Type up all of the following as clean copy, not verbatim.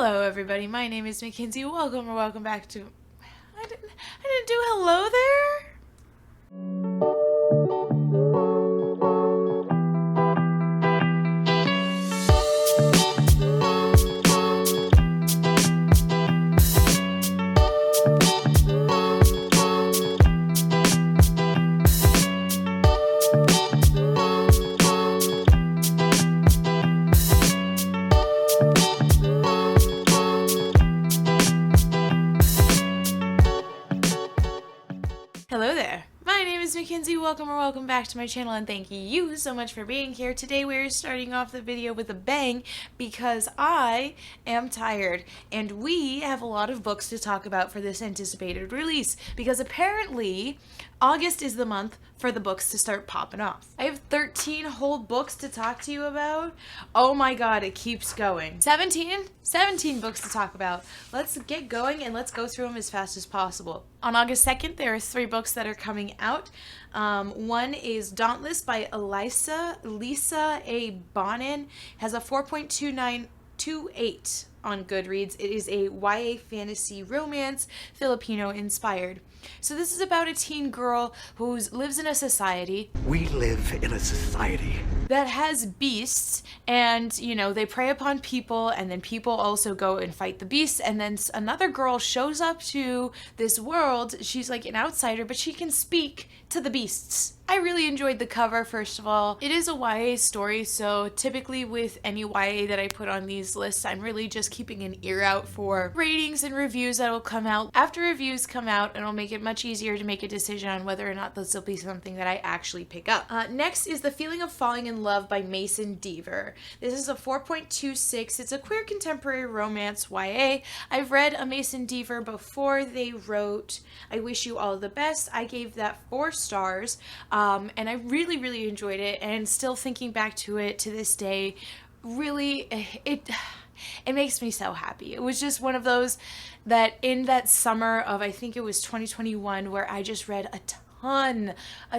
Hello everybody, my name is Mackenzie. Welcome back to... I didn't do hello there? Hello there. My name is Mackenzie. Welcome back to my channel, and thank you so much for being here. Today we're starting off the video with a bang because I am tired and we have a lot of books to talk about for this anticipated release because apparently August is the month for the books to start popping off. I have 13 whole books to talk to you about. Oh my god, it keeps going. 17 books to talk about. Let's get going and let's go through them as fast as possible. On August 2nd, there are 3 books that are coming out. One is Dauntless by Elisa A. Bonnin. Has a 4.2928 on Goodreads. It is a YA fantasy romance, Filipino inspired. So this is about a teen girl who lives in a society. We live in a society that has beasts, and you know, they prey upon people, and then people also go and fight the beasts, and then another girl shows up to this world. She's like an outsider, but she can speak to the beasts. I really enjoyed the cover, first of all. It is a YA story, so typically with any YA that I put on these lists, I'm really just keeping an ear out for ratings and reviews that will come out. After reviews come out, it'll make it much easier to make a decision on whether or not this will be something that I actually pick up. Next is The Feeling of Falling in Love by Mason Deaver. This is a 4.26. It's a queer contemporary romance YA. I've read a Mason Deaver before. They wrote I Wish You All the Best. I gave that 4 stars. And I really enjoyed it, and still thinking back to it to this day, really, it makes me so happy. It was just one of those that in that summer of, I think it was 2021, where I just read a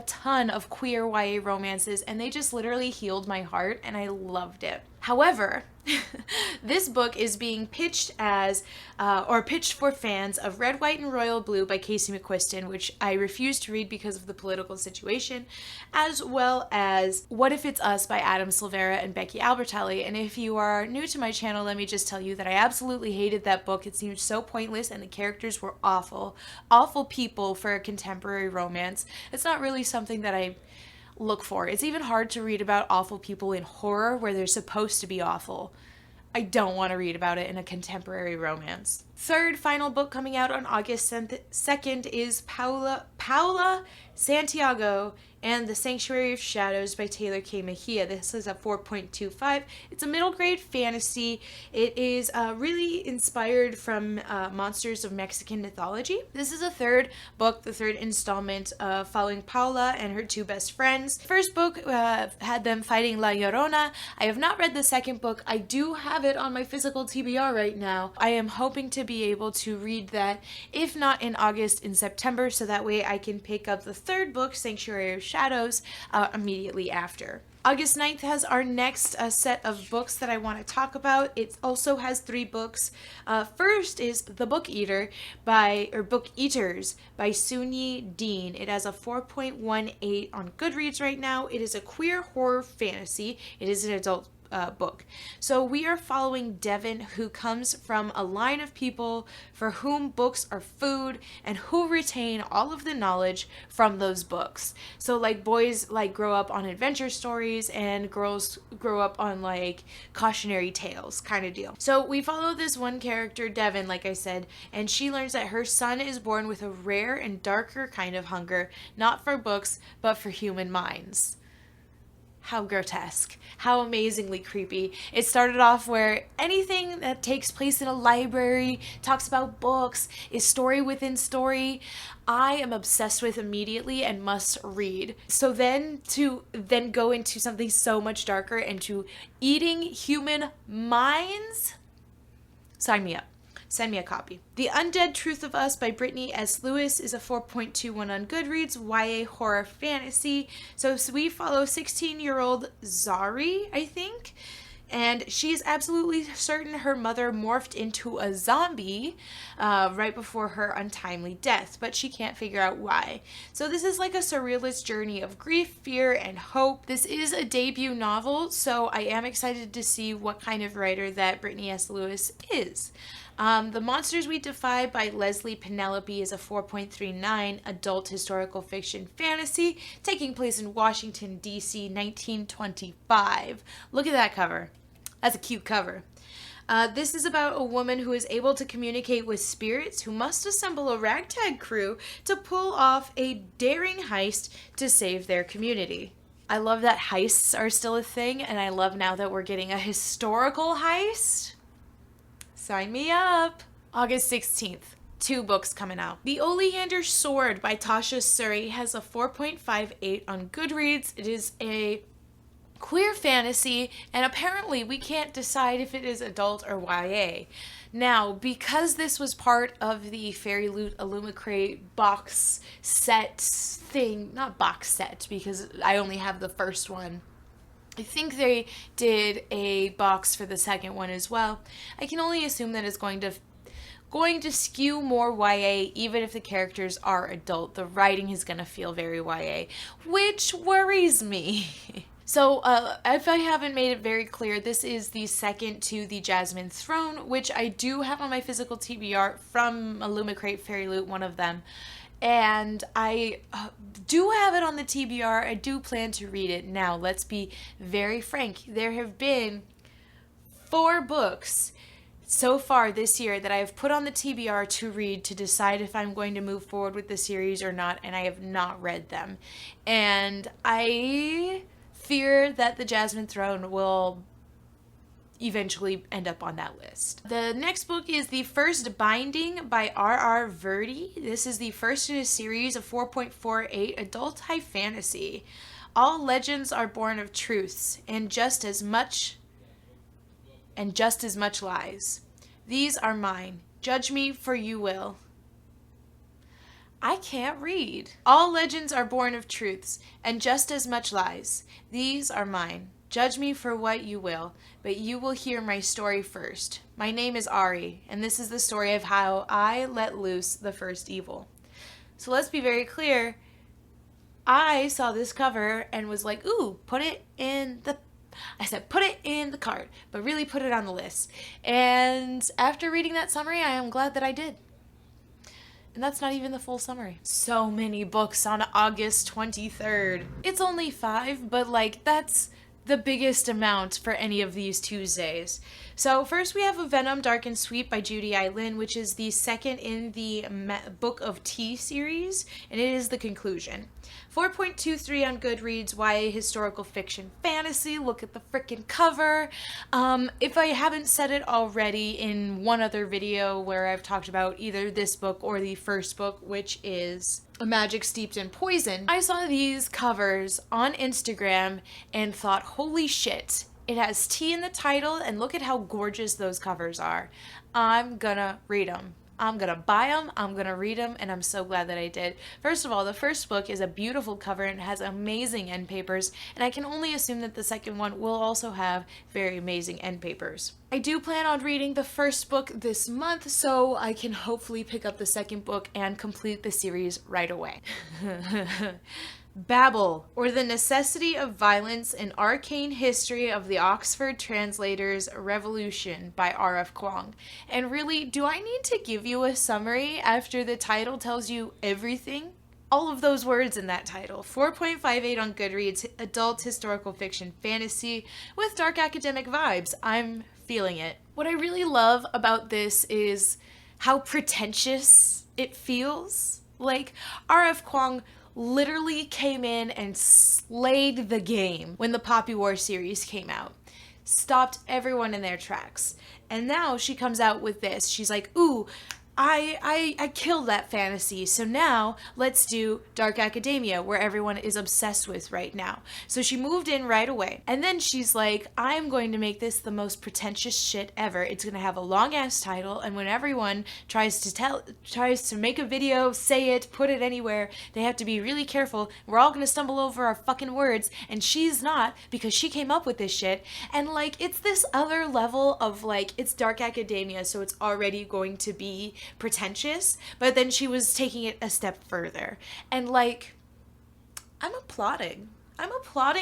ton of queer YA romances, and they just literally healed my heart, and I loved it. However, this book is being pitched as, or pitched for fans of Red, White, and Royal Blue by Casey McQuiston, which I refuse to read because of the political situation, as well as What If It's Us by Adam Silvera and Becky Albertalli. And if you are new to my channel, let me just tell you that I absolutely hated that book. It seemed so pointless, and the characters were awful people for a contemporary romance. It's not really something that I look for. It's even hard to read about awful people in horror where they're supposed to be awful. I don't want to read about it in a contemporary romance. Third final book coming out on August 2nd is Paola, Santiago, and the Sanctuary of Shadows by Tehlor K. Mejia. This is a 4.25. It's a middle grade fantasy. It is really inspired from monsters of Mexican mythology. This is the third book, the third installment following Paola and her 2 best friends. First book had them fighting La Llorona. I have not read the second book. I do have it on my physical TBR right now. I am hoping to be able to read that, if not in August, in September, so that way I can pick up the third book, Sanctuary of Shadows, immediately after. August 9th has our next set of books that I want to talk about. It also has 3 books. First is The Book Eaters by Sunyi Dean. It has a 4.18 on Goodreads right now. It is a queer horror fantasy. It is an adult book. So we are following Devin, who comes from a line of people for whom books are food and who retain all of the knowledge from those books. So like boys like grow up on adventure stories and girls grow up on like cautionary tales kind of deal. So we follow this one character, Devin, like I said, and she learns that her son is born with a rare and darker kind of hunger, not for books, but for human minds. How grotesque, how amazingly creepy. It started off where anything that takes place in a library, talks about books, is story within story, I am obsessed with immediately and must read. So then to go into something so much darker and to eating human minds, sign me up. Send me a copy. The Undead Truth of Us by Britney S. Lewis is a 4.21 on Goodreads, YA horror fantasy. So we follow 16-year-old Zari, I think, and she's absolutely certain her mother morphed into a zombie right before her untimely death, but she can't figure out why. So this is like a surrealist journey of grief, fear, and hope. This is a debut novel, so I am excited to see what kind of writer that Brittany S. Lewis is. The Monsters We Defy by Leslye Penelope is a 4.39 adult historical fiction fantasy taking place in Washington, D.C., 1925. Look at that cover. That's a cute cover. This is about a woman who is able to communicate with spirits who must assemble a ragtag crew to pull off a daring heist to save their community. I love that heists are still a thing, and I love now that we're getting a historical heist. Sign me up. August 16th. 2 books coming out. The Oleander Sword by Tasha Suri has a 4.58 on Goodreads. It is a queer fantasy, and apparently we can't decide if it is adult or YA. Now, because this was part of the Fairy Loot Illumicrate box set thing, not box set because I only have the first one, I think they did a box for the second one as well. I can only assume that it's going to skew more YA, even if the characters are adult. The writing is going to feel very YA, which worries me. So, if I haven't made it very clear, this is the second to the Jasmine Throne, which I do have on my physical TBR from Illumicrate Fairy Loot, one of them. And I do have it on the TBR. I do plan to read it. Now, let's be very frank. There have been 4 books so far this year that I have put on the TBR to read to decide if I'm going to move forward with the series or not, and I have not read them. And I fear that the Jasmine Throne will eventually end up on that list. The next book is The First Binding by R.R. Virdi. This is the first in a series of 4.48 adult high fantasy. All legends are born of truths, and just as much lies. These are mine. Judge me, for you will. I can't read. All legends are born of truths, and just as much lies. These are mine. Judge me for what you will, but you will hear my story first. My name is Ari, and this is the story of how I let loose the first evil. So let's be very clear. I saw this cover and was like, ooh, put it in the cart, but really put it on the list. And after reading that summary, I am glad that I did. And that's not even the full summary. So many books on August 23rd. It's only 5, but that's the biggest amount for any of these Tuesdays. So first we have a Venom Dark and Sweet by Judy Lynn, which is the second in the Book of Tea series, and it is the conclusion. 4.23 on Goodreads, YA historical fiction fantasy. Look at the freaking cover. If I haven't said it already in one other video where I've talked about either this book or the first book, which is A Magic Steeped in Poison, I saw these covers on Instagram and thought, holy shit, it has tea in the title, and look at how gorgeous those covers are. I'm gonna read them. I'm gonna buy them, I'm gonna read them, and I'm so glad that I did. First of all, the first book is a beautiful cover and has amazing end papers, and I can only assume that the second one will also have very amazing end papers. I do plan on reading the first book this month, so I can hopefully pick up the second book and complete the series right away. Babel, or the Necessity of Violence, an Arcane History of the Oxford Translators' Revolution by RF Kuang. And really, do I need to give you a summary after the title tells you everything? All of those words in that title. 4.58 on Goodreads, adult historical fiction fantasy with dark academic vibes. I'm feeling it. What I really love about this is how pretentious it feels. Like, RF Kuang literally came in and slayed the game when the Poppy War series came out. Stopped everyone in their tracks. And now she comes out with this. She's like, ooh, I killed that fantasy. So now let's do Dark Academia, where everyone is obsessed with right now. So she moved in right away. And then she's like, I'm going to make this the most pretentious shit ever. It's going to have a long ass title, and when everyone tries to make a video, say it, put it anywhere, they have to be really careful. We're all going to stumble over our fucking words, and she's not, because she came up with this shit. And like, it's this other level of like, it's Dark Academia, so it's already going to be pretentious, but then she was taking it a step further. And like, I'm applauding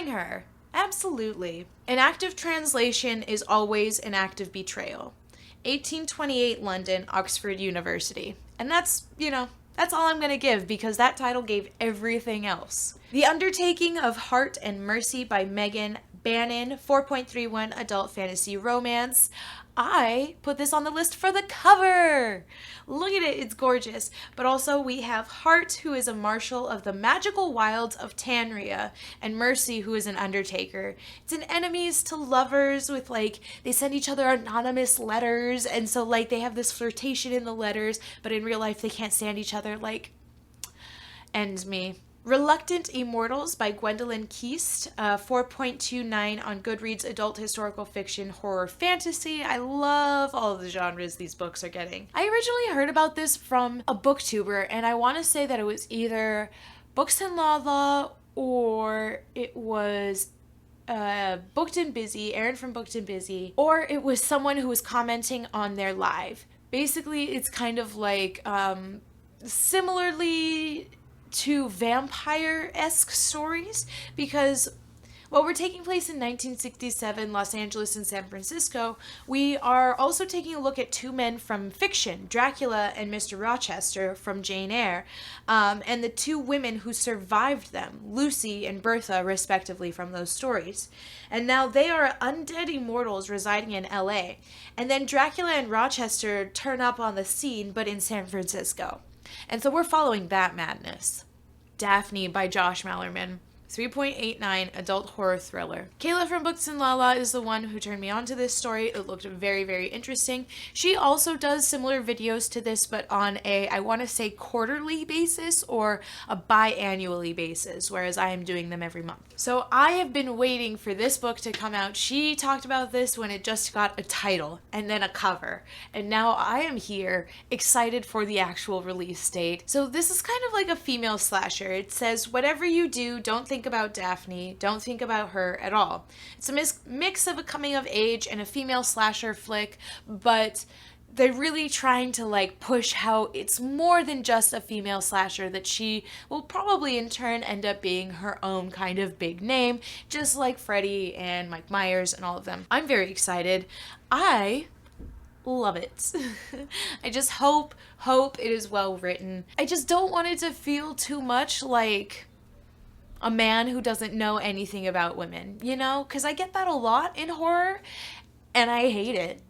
her. Absolutely. An act of translation is always an act of betrayal. 1828 London, Oxford University. And that's, that's all I'm going to give, because that title gave everything else. The Undertaking of Hart and Mercy by Megan Bannen, 4.31 adult fantasy romance. I put this on the list for the cover. Look at it, it's gorgeous. But also we have Hart, who is a marshal of the magical wilds of Tanria, and Mercy, who is an undertaker. It's an enemies to lovers with like, they send each other anonymous letters, and so like they have this flirtation in the letters, but in real life they can't stand each other, like, and me. Reluctant Immortals by Gwendolyn Keast, 4.29 on Goodreads adult historical fiction horror fantasy. I love all of the genres these books are getting. I originally heard about this from a booktuber, and I want to say that it was either Books and Lala or it was Booked and Busy, Aaron from Booked and Busy, or it was someone who was commenting on their live. Basically, it's kind of like similarly to vampire-esque stories, because while we're taking place in 1967, Los Angeles and San Francisco, we are also taking a look at two men from fiction, Dracula and Mr. Rochester from Jane Eyre, and the two women who survived them, Lucy and Bertha, respectively, from those stories. And now they are undead immortals residing in LA. And then Dracula and Rochester turn up on the scene, but in San Francisco. And so we're following that madness. Daphne by Josh Mallerman, 3.89 adult horror thriller. Kayla from Books and Lala is the one who turned me on to this story. It looked very, very interesting. She also does similar videos to this, but on a, I want to say, quarterly basis or a biannually basis, whereas I am doing them every month. So I have been waiting for this book to come out. She talked about this when it just got a title and then a cover, and now I am here excited for the actual release date. So this is kind of like a female slasher. It says, whatever you do, don't think about Daphne, don't think about her at all. It's a mix of a coming of age and a female slasher flick, but they're really trying to like push how it's more than just a female slasher, that she will probably in turn end up being her own kind of big name, just like Freddy and Mike Myers and all of them. I'm very excited. I love it. I just hope it is well written. I just don't want it to feel too much like a man who doesn't know anything about women, because I get that a lot in horror and I hate it.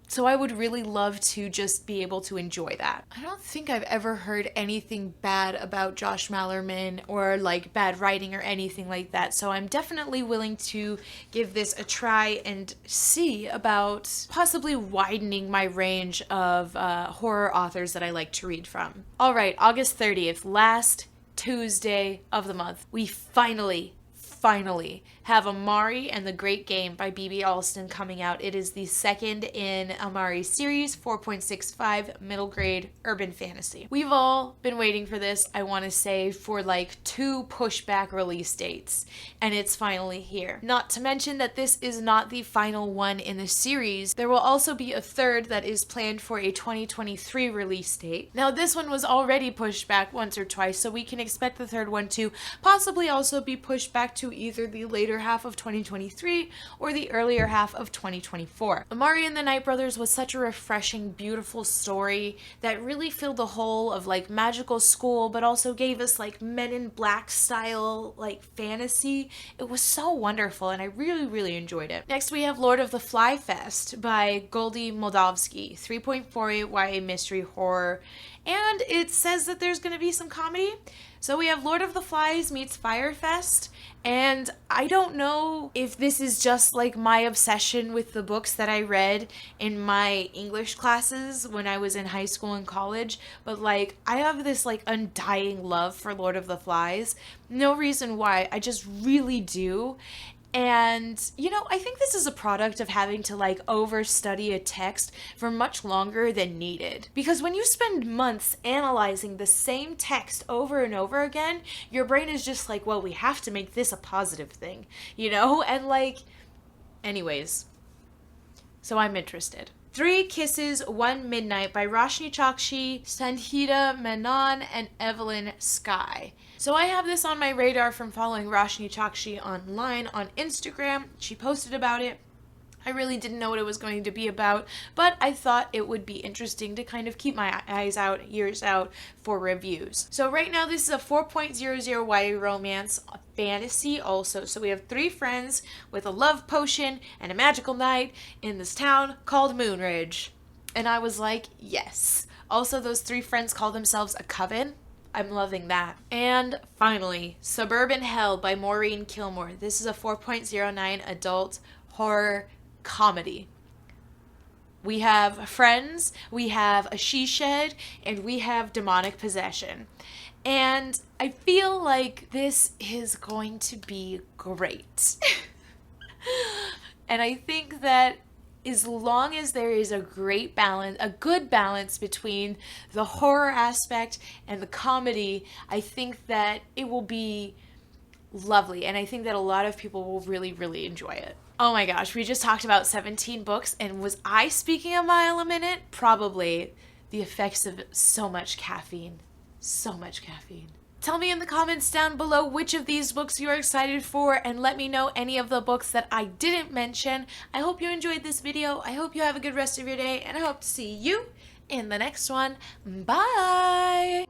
So I would really love to just be able to enjoy that. I don't think I've ever heard anything bad about Josh Mallerman or like bad writing or anything like that. So I'm definitely willing to give this a try and see about possibly widening my range of horror authors that I like to read from. All right, August 30th, last Tuesday of the month, we finally have Amari and the Great Game by B.B. Alston coming out. It is the second in Amari's series, 4.65 middle grade urban fantasy. We've all been waiting for this, I want to say, for like 2 pushback release dates, and it's finally here. Not to mention that this is not the final one in the series. There will also be a third that is planned for a 2023 release date. Now this one was already pushed back once or twice, so we can expect the third one to possibly also be pushed back to either the later half of 2023 or the earlier half of 2024. Amari and the Night Brothers was such a refreshing, beautiful story that really filled the hole of like magical school, but also gave us like Men in Black style like fantasy. It was so wonderful and I really enjoyed it. Next we have Lord of the Fly Fest by Goldie Moldavsky, 3.48 YA mystery horror. And it says that there's going to be some comedy. So we have Lord of the Flies meets Firefest. And I don't know if this is just like my obsession with the books that I read in my English classes when I was in high school and college, but like I have this like undying love for Lord of the Flies. No reason why, I just really do. And, you know, I think this is a product of having to like overstudy a text for much longer than needed. Because when you spend months analyzing the same text over and over again, your brain is just like, well, we have to make this a positive thing, you know? And like, anyways, so I'm interested. 3 Kisses, 1 Midnight by Roshni Chokshi, Sanhita Menon, and Evelyn Sky. So I have this on my radar from following Roshni Chokshi online on Instagram. She posted about it. I really didn't know what it was going to be about, but I thought it would be interesting to kind of keep my eyes out, ears out for reviews. So right now this is a 4.00 YA romance fantasy also. So we have 3 friends with a love potion and a magical night in this town called Moonridge. And I was like, yes. Also, those 3 friends call themselves a coven. I'm loving that. And finally, Suburban Hell by Maureen Kilmore. This is a 4.09 adult horror comedy. We have friends, we have a she shed, and we have demonic possession. And I feel like this is going to be great. And I think that as long as there is a great balance, a good balance between the horror aspect and the comedy, I think that it will be lovely. And I think that a lot of people will really, really enjoy it. Oh my gosh, we just talked about 17 books, and was I speaking a mile a minute? Probably. The effects of so much caffeine. So much caffeine. Tell me in the comments down below which of these books you're excited for, and let me know any of the books that I didn't mention. I hope you enjoyed this video. I hope you have a good rest of your day, and I hope to see you in the next one. Bye!